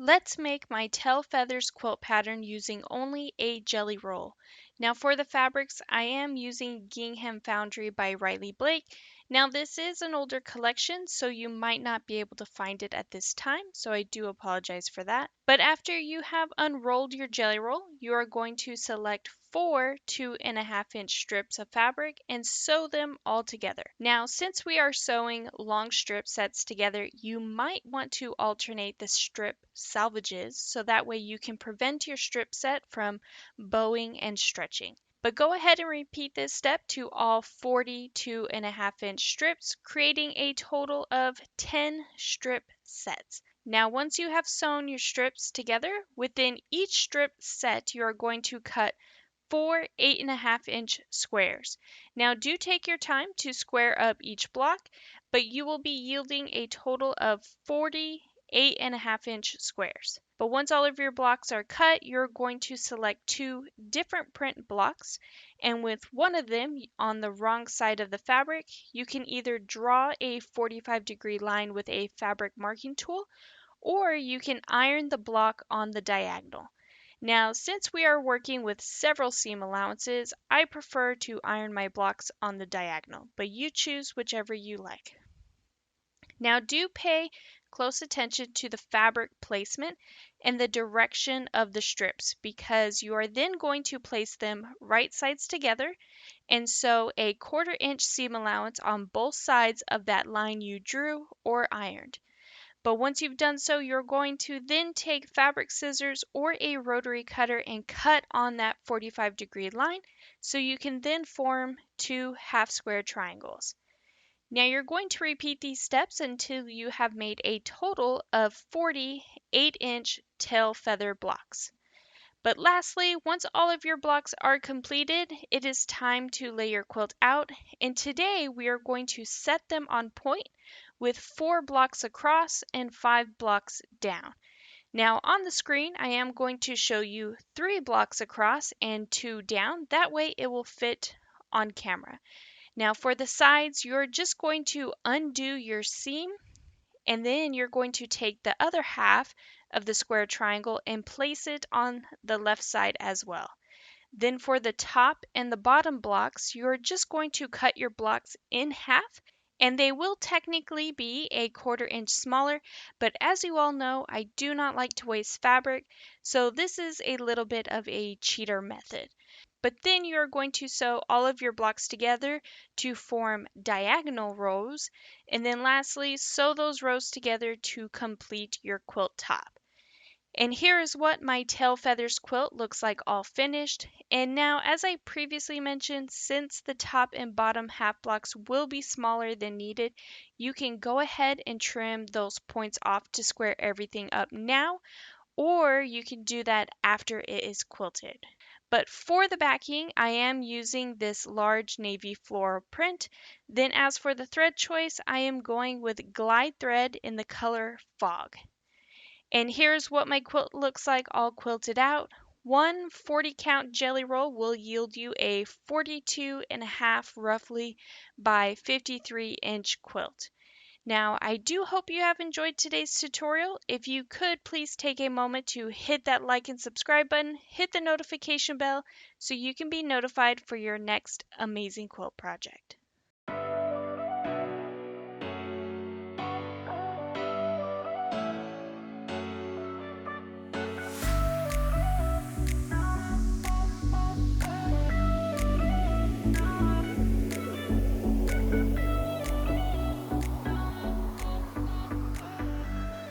Let's make my tail feathers quilt pattern using only a jelly roll. Now for the fabrics, I am using Gingham Foundry by Riley Blake. Now this is an older collection, so you might not be able to find it at this time, so I do apologize for that. But after you have unrolled your jelly roll, you are going to select 4 2.5-inch strips of fabric and sew them all together. Now, since we are sewing long strip sets together, you might want to alternate the strip salvages so that way you can prevent your strip set from bowing and stretching. But go ahead and repeat this step to all 42.5-inch strips, creating a total of 10 strip sets. Now, once you have sewn your strips together, within each strip set, you are going to cut 4 8.5-inch squares. Now do take your time to square up each block, but you will be yielding a total of 40 8.5-inch squares. But once all of your blocks are cut, you're going to select 2 different print blocks, and with one of them on the wrong side of the fabric, you can either draw a 45-degree line with a fabric marking tool, or you can iron the block on the diagonal. Now, since we are working with several seam allowances, I prefer to iron my blocks on the diagonal, but you choose whichever you like. Now, do pay close attention to the fabric placement and the direction of the strips because you are then going to place them right sides together and sew a 1/4-inch seam allowance on both sides of that line you drew or ironed. But once you've done so, you're going to then take fabric scissors or a rotary cutter and cut on that 45-degree line so you can then form 2 half-square triangles. Now you're going to repeat these steps until you have made a total of 40 8-inch tail feather blocks. But lastly, once all of your blocks are completed, it is time to lay your quilt out, and today we are going to set them on point with 4 blocks across and 5 blocks down. Now on the screen, I am going to show you 3 blocks across and 2 down. That way it will fit on camera. Now for the sides, you're just going to undo your seam, and then you're going to take the other half of the square triangle and place it on the left side as well. Then for the top and the bottom blocks, you're just going to cut your blocks in half, and they will technically be a 1/4 inch smaller, but as you all know, I do not like to waste fabric, so this is a little bit of a cheater method. But then you're going to sew all of your blocks together to form diagonal rows, and then lastly, sew those rows together to complete your quilt top. And here is what my tail feathers quilt looks like all finished. And now, as I previously mentioned, since the top and bottom half blocks will be smaller than needed, you can go ahead and trim those points off to square everything up now, or you can do that after it is quilted. But for the backing, I am using this large navy floral print. Then as for the thread choice, I am going with glide thread in the color Fog. And here's what my quilt looks like all quilted out. One 40 count jelly roll will yield you a 42.5 roughly by 53-inch quilt. Now, I do hope you have enjoyed today's tutorial. If you could, please take a moment to hit that like and subscribe button, hit the notification bell so you can be notified for your next amazing quilt project.